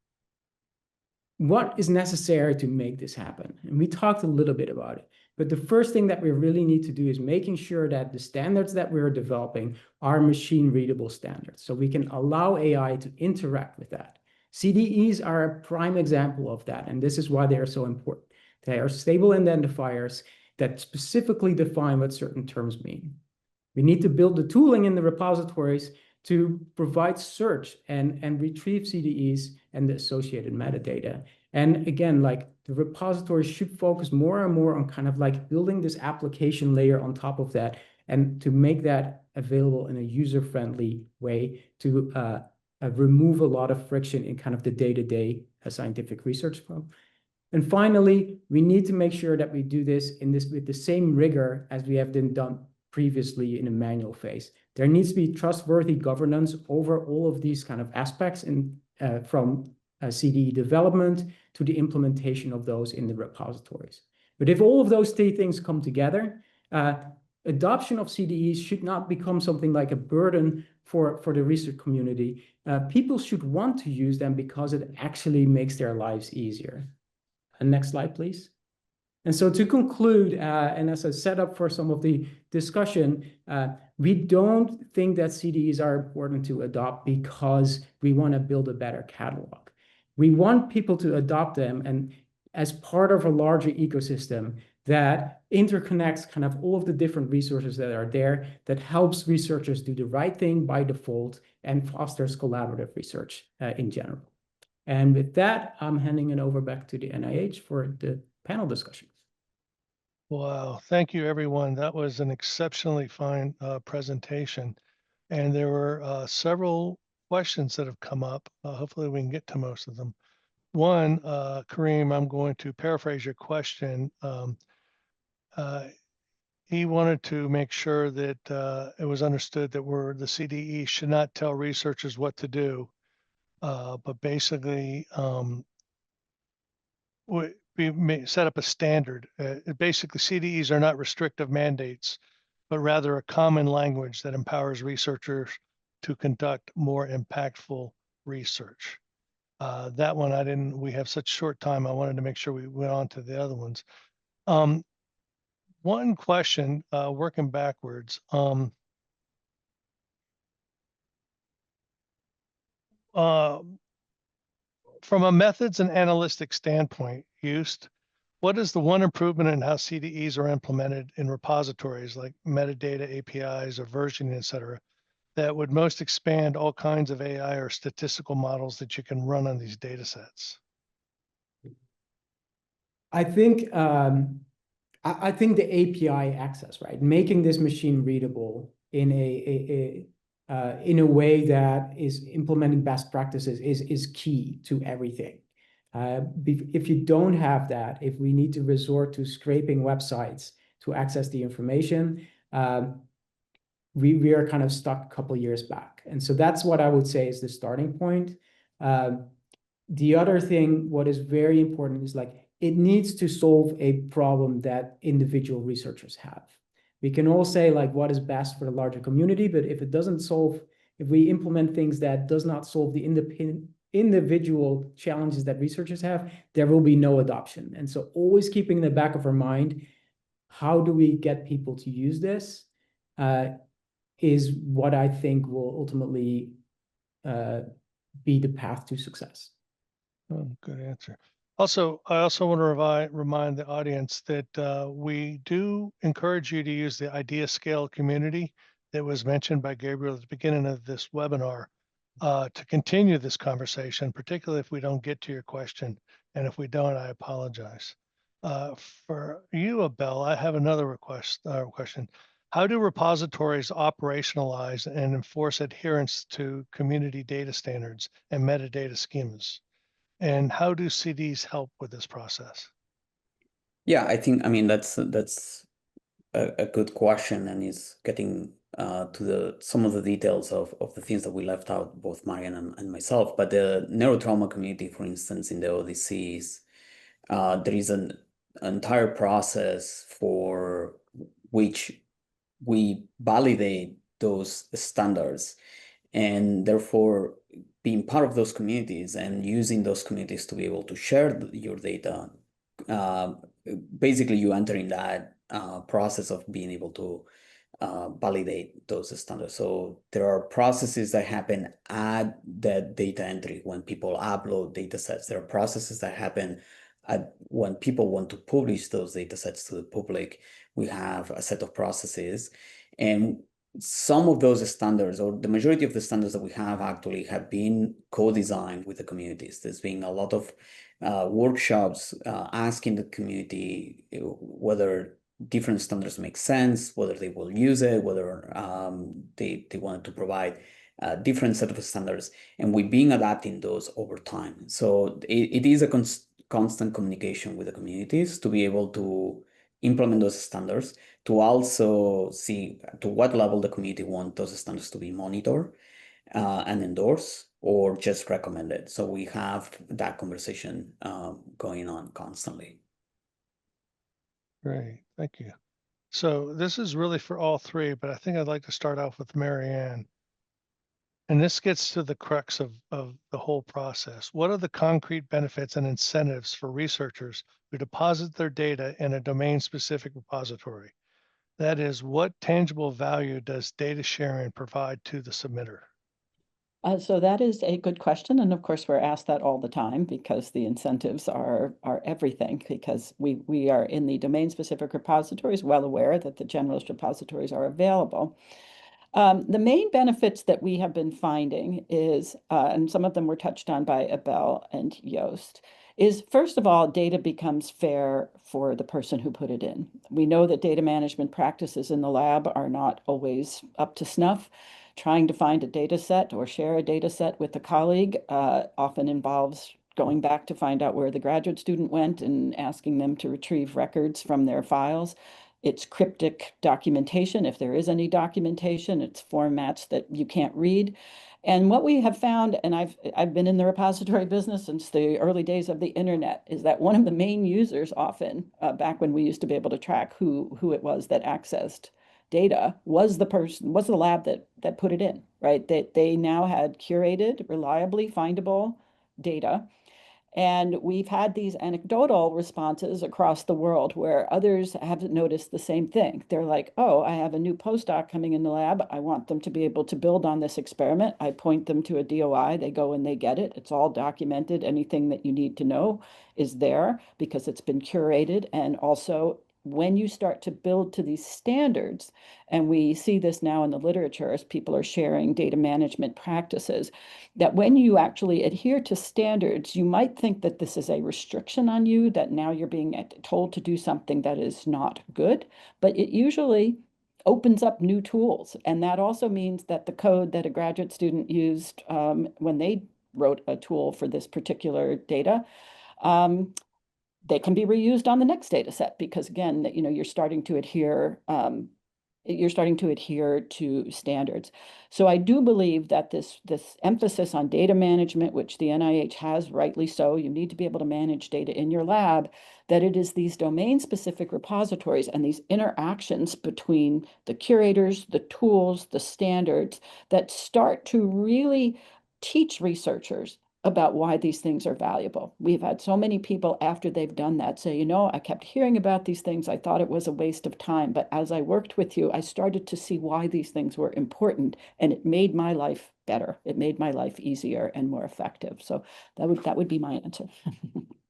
what is necessary to make this happen? And we talked a little bit about it, but the first thing that we really need to do is making sure that the standards that we're developing are machine readable standards, so we can allow AI to interact with that. CDEs are a prime example of that, and this is why they are so important. They are stable identifiers that specifically define what certain terms mean. We need to build the tooling in the repositories to provide search and retrieve CDEs and the associated metadata. And again, like, the repository should focus more and more on kind of like building this application layer on top of that, and to make that available in a user-friendly way to remove a lot of friction in kind of the day-to-day scientific research flow. And finally, we need to make sure that we do this with the same rigor as we have been done previously in a manual phase. There needs to be trustworthy governance over all of these kind of aspects, from CDE development to the implementation of those in the repositories. But if all of those three things come together, adoption of CDEs should not become something like a burden for the research community. People should want to use them because it actually makes their lives easier. And next slide, please. And so to conclude, and as a setup for some of the discussion, we don't think that CDEs are important to adopt because we want to build a better catalog. We want people to adopt them and as part of a larger ecosystem that interconnects kind of all of the different resources that are there, that helps researchers do the right thing by default and fosters collaborative research in general. And with that, I'm handing it over back to the NIH for the panel discussion. Wow, thank you, everyone. That was an exceptionally fine presentation. And there were several questions that have come up. Hopefully we can get to most of them. One, Kareem, I'm going to paraphrase your question. he wanted to make sure that it was understood that the CDE should not tell researchers what to do, but basically we set up a standard. Basically, CDEs are not restrictive mandates, but rather a common language that empowers researchers to conduct more impactful research. That one we have such short time. I wanted to make sure we went on to the other ones. One question, working backwards. From a methods and analytic standpoint, what is the one improvement in how CDEs are implemented in repositories like metadata APIs or versioning, et cetera, that would most expand all kinds of AI or statistical models that you can run on these data sets? I think I think the API access, right? Making this machine readable in a way that is implementing best practices is key to everything. If you don't have that, if we need to resort to scraping websites to access the information, we are kind of stuck a couple years back. And so that's what I would say is the starting point. The other thing, what is very important is like, it needs to solve a problem that individual researchers have. We can all say like what is best for the larger community, but if it doesn't solve, if we implement things that does not solve the individual challenges that researchers have, there will be no adoption. And so always keeping in the back of our mind, how do we get people to use this is what I think will ultimately be the path to success. Oh, good answer. Also, I also want to remind the audience that we do encourage you to use the idea scale community that was mentioned by Gabriel at the beginning of this webinar to continue this conversation, particularly if we don't get to your question. And if we don't, I apologize. For you, Abel, I have another question. How do repositories operationalize and enforce adherence to community data standards and metadata schemas? And how do CDs help with this process? Yeah, I mean, that's a good question, and is getting to some of the details of the things that we left out, both Marian and myself. But the neurotrauma community, for instance, in the ODCs, there is an entire process for which we validate those standards, and therefore being part of those communities and using those communities to be able to share your data, basically you enter in that process of being able to validate those standards. So there are processes that happen at the data entry when people upload data sets. There are processes that happen when people want to publish those data sets to the public. We have a set of processes, and some of those standards, or the majority of the standards that we have actually have been co-designed with the communities. There's been a lot of workshops asking the community whether different standards make sense, whether they will use it, whether they wanted to provide a different set of standards. And we've been adapting those over time. So it is a constant communication with the communities to be able to implement those standards, to also see to what level the community wants those standards to be monitored and endorsed, or just recommended. So we have that conversation going on constantly. Great, thank you. So this is really for all three, but I think I'd like to start off with Marianne. And this gets to the crux of the whole process. What are the concrete benefits and incentives for researchers who deposit their data in a domain-specific repository? That is, what tangible value does data sharing provide to the submitter? So that is a good question. And of course, we're asked that all the time because the incentives are everything, because we are in the domain-specific repositories, well aware that the generalist repositories are available. The main benefits that we have been finding is, and some of them were touched on by Abel and Joost, is first of all, data becomes fair for the person who put it in. We know that data management practices in the lab are not always up to snuff. Trying to find a data set or share a data set with a colleague often involves going back to find out where the graduate student went and asking them to retrieve records from their files. It's cryptic documentation. If there is any documentation, it's formats that you can't read. And what we have found, and I've been in the repository business since the early days of the internet, is that one of the main users often, back when we used to be able to track who it was that accessed data, was the lab that put it in, right? They now had curated, reliably findable data. And we've had these anecdotal responses across the world where others have noticed the same thing. They're like, oh, I have a new postdoc coming in the lab. I want them to be able to build on this experiment. I point them to a DOI. They go and they get it. It's all documented. Anything that you need to know is there because it's been curated. And also, when you start to build to these standards, and we see this now in the literature as people are sharing data management practices, that when you actually adhere to standards, you might think that this is a restriction on you, that now you're being told to do something that is not good, but it usually opens up new tools. And that also means that the code that a graduate student used when they wrote a tool for this particular data, they can be reused on the next data set because again, you're starting to adhere to standards. So I do believe that this emphasis on data management, which the NIH has rightly so, you need to be able to manage data in your lab, that it is these domain-specific repositories and these interactions between the curators, the tools, the standards that start to really teach researchers about why these things are valuable. We've had so many people after they've done that say, I kept hearing about these things. I thought it was a waste of time. But as I worked with you, I started to see why these things were important. And it made my life better. It made my life easier and more effective. So that would be my answer.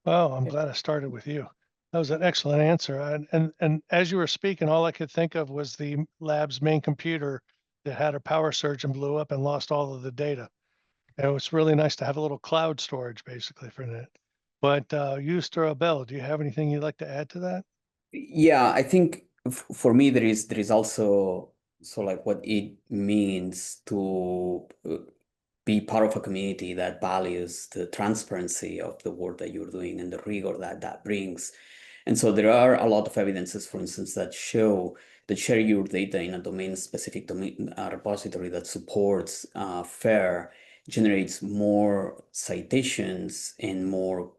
Well, I'm glad I started with you. That was an excellent answer. And as you were speaking, all I could think of was the lab's main computer that had a power surge and blew up and lost all of the data. And it was really nice to have a little cloud storage basically for that. But Euster, Bell, do you have anything you'd like to add to that? Yeah, I think for me there is also like what it means to be part of a community that values the transparency of the work that you're doing and the rigor that brings. And so there are a lot of evidences, for instance, that show that sharing your data in a domain-specific repository that supports FAIR generates more citations and more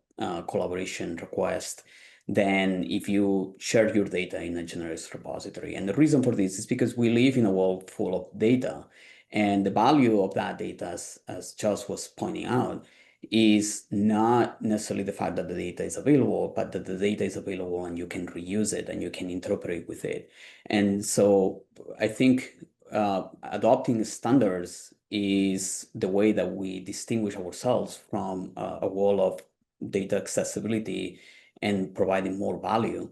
collaboration requests than if you share your data in a generous repository. And the reason for this is because we live in a world full of data, and the value of that data, as Josh was pointing out, is not necessarily the fact that the data is available, but that the data is available and you can reuse it and you can interoperate with it. And so I think adopting standards is the way that we distinguish ourselves from a world of data accessibility and providing more value.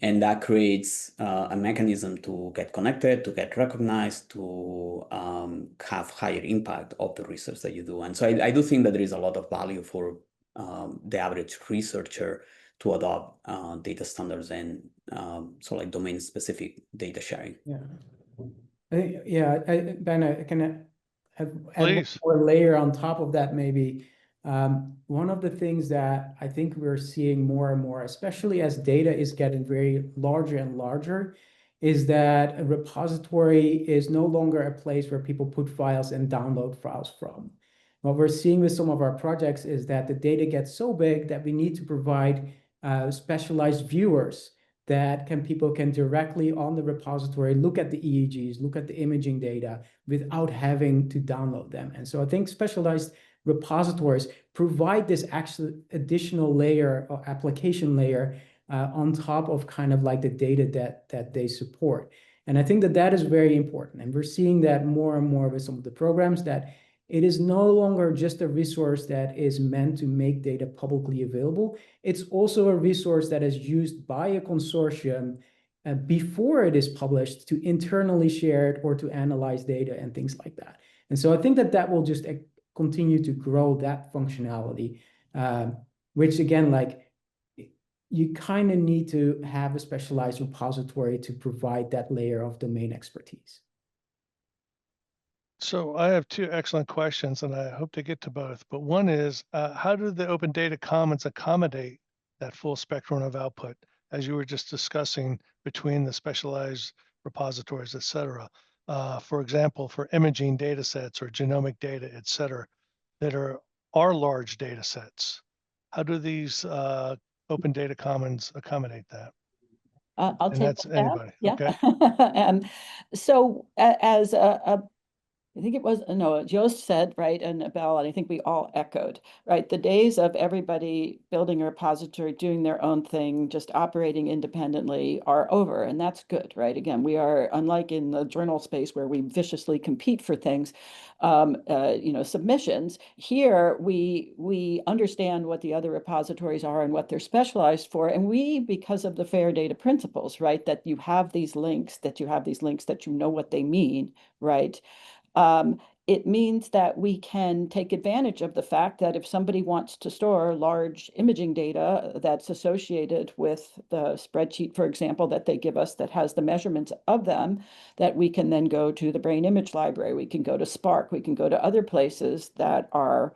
And that creates a mechanism to get connected, to get recognized, to have higher impact of the research that you do. And so I do think that there is a lot of value for the average researcher to adopt data standards and like domain-specific data sharing. Yeah, Ben, I can add one Please. more layer on top of that maybe. One of the things that I think we're seeing more and more, especially as data is getting very larger and larger, is that a repository is no longer a place where people put files and download files from. What we're seeing with some of our projects is that the data gets so big that we need to provide specialized viewers that people can directly on the repository look at the EEGs, look at the imaging data without having to download them. And so I think specialized repositories provide this actual additional layer or application layer on top of kind of like the data that they support. And I think that is very important. And we're seeing that more and more with some of the programs, that it is no longer just a resource that is meant to make data publicly available. It's also a resource that is used by a consortium before it is published to internally share it or to analyze data and things like that. And so I think that will just continue to grow that functionality, which again, like you kind of need to have a specialized repository to provide that layer of domain expertise. So I have two excellent questions, and I hope to get to both. But one is, how do the Open Data Commons accommodate that full spectrum of output? as you were just discussing, between the specialized repositories, et cetera. For example, for imaging data sets or genomic data, et cetera, that are large data sets. How do these open data commons accommodate that? I'll And take that's that. anybody. Yeah. Okay. So as I think it was, no, Joost said, right, and Belle, and I think we all echoed, right? The days of everybody building a repository, doing their own thing, just operating independently are over, and that's good, right? Again, we are, unlike in the journal space where we viciously compete for things, submissions. Here, we understand what the other repositories are and what they're specialized for, and we, because of the FAIR data principles, right, that you have these links, that you know what they mean, right? It means that we can take advantage of the fact that if somebody wants to store large imaging data that's associated with the spreadsheet, for example, that they give us that has the measurements of them, that we can then go to the Brain Image Library, we can go to Spark, we can go to other places that are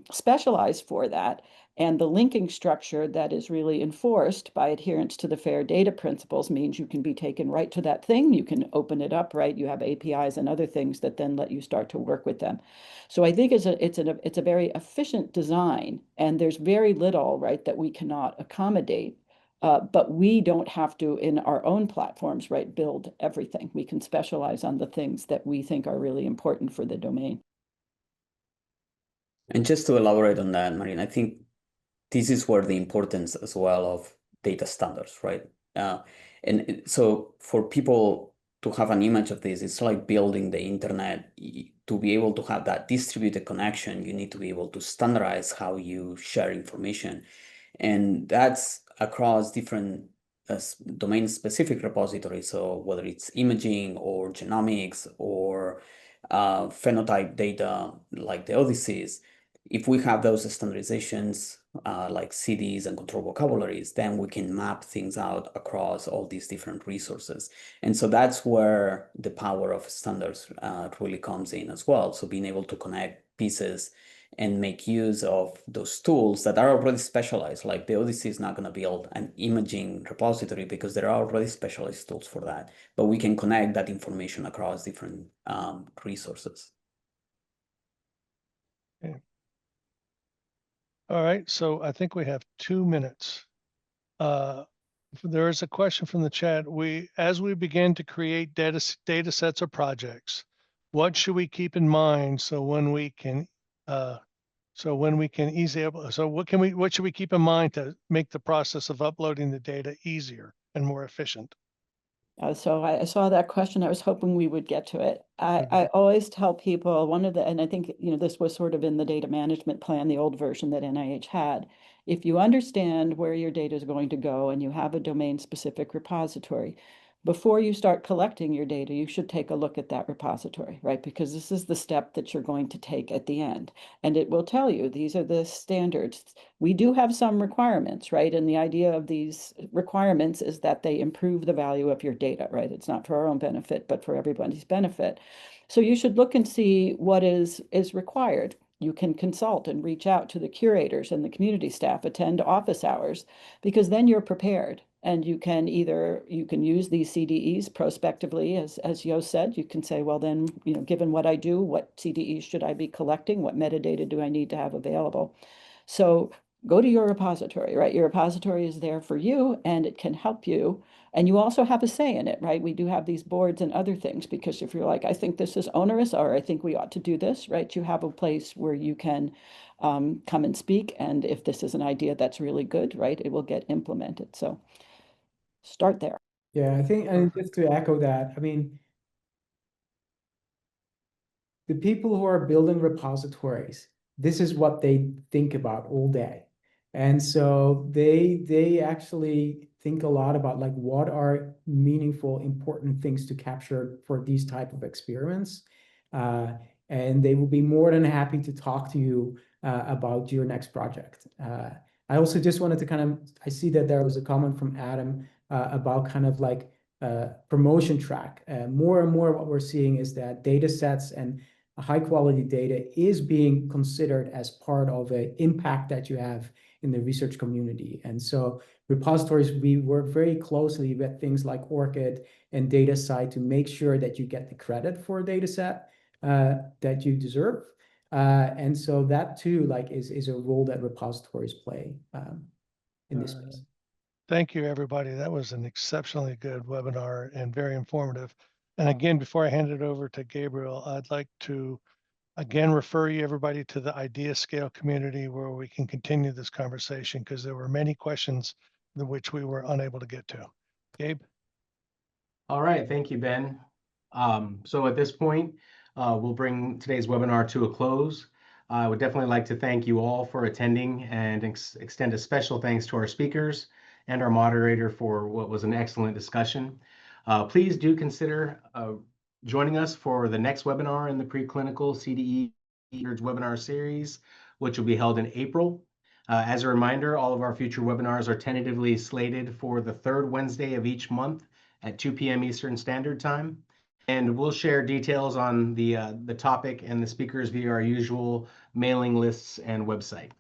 specialized for that. And the linking structure that is really enforced by adherence to the FAIR data principles means you can be taken right to that thing. You can open it up, right? You have APIs and other things that then let you start to work with them. So I think it's a very efficient design, and there's very little, right, that we cannot accommodate. But we don't have to, in our own platforms, right, build everything. We can specialize on the things that we think are really important for the domain. And just to elaborate on that, Marine, I think this is where the importance as well of data standards, right? And so for people to have an image of this, it's like building the internet. To be able to have that distributed connection, you need to be able to standardize how you share information. And that's across different domain-specific repositories. So whether it's imaging or genomics or phenotype data like the Odysseys, if we have those standardizations like CDs and control vocabularies, then we can map things out across all these different resources. And so that's where the power of standards really comes in as well. So being able to connect pieces and make use of those tools that are already specialized, like the Odyssey is not going to build an imaging repository because there are already specialized tools for that, but we can connect that information across different resources. Okay. All right, so I think we have 2 minutes. There is a question from the chat. As we begin to create data sets or projects, what should we keep in mind what should we keep in mind to make the process of uploading the data easier and more efficient? So I saw that question. I was hoping we would get to it. I always tell people and I think, this was sort of in the data management plan, the old version that NIH had. If you understand where your data is going to go and you have a domain-specific repository, before you start collecting your data, you should take a look at that repository, right? Because this is the step that you're going to take at the end. And it will tell you, these are the standards. We do have some requirements, right? And the idea of these requirements is that they improve the value of your data, right? It's not for our own benefit, but for everybody's benefit. So you should look and see what is required. You can consult and reach out to the curators and the community staff, attend office hours, because then you're prepared. And you can use these CDEs prospectively, as Joost said. You can say, well, then, given what I do, what CDEs should I be collecting? What metadata do I need to have available? So go to your repository, right? Your repository is there for you, and it can help you. And you also have a say in it, right? We do have these boards and other things, because if you're like, I think this is onerous, or I think we ought to do this, right? You have a place where you can come and speak. And if this is an idea that's really good, right, it will get implemented. So start there. Yeah, I think, and just to echo that, I mean, the people who are building repositories, this is what they think about all day. And so they actually think a lot about like what are meaningful, important things to capture for these type of experiments. And they will be more than happy to talk to you about your next project. I also just wanted to I see that there was a comment from Adam about kind of like promotion track. More and more what we're seeing is that data sets and high quality data is being considered as part of an impact that you have in the research community. And so repositories, we work very closely with things like ORCID and DataSite to make sure that you get the credit for a data set that you deserve. And so that too, like, is a role that repositories play in this space. Thank you, everybody. That was an exceptionally good webinar and very informative. And again, before I hand it over to Gabriel, I'd like to again refer you everybody to the Idea Scale community where we can continue this conversation because there were many questions which we were unable to get to. Gabe? All right, thank you, Ben. So at this point, we'll bring today's webinar to a close. I would definitely like to thank you all for attending and extend a special thanks to our speakers and our moderator for what was an excellent discussion. Please do consider joining us for the next webinar in the Preclinical CDE webinar series, which will be held in April. As a reminder, all of our future webinars are tentatively slated for the third Wednesday of each month at 2 p.m. Eastern Standard Time. And we'll share details on the topic and the speakers via our usual mailing lists and website.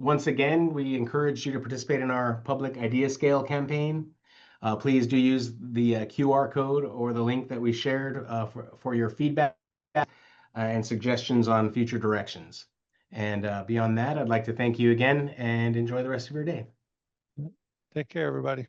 Once again, we encourage you to participate in our public idea scale campaign. Please do use the QR code or the link that we shared for your feedback and suggestions on future directions. And beyond that, I'd like to thank you again and enjoy the rest of your day. Take care, everybody.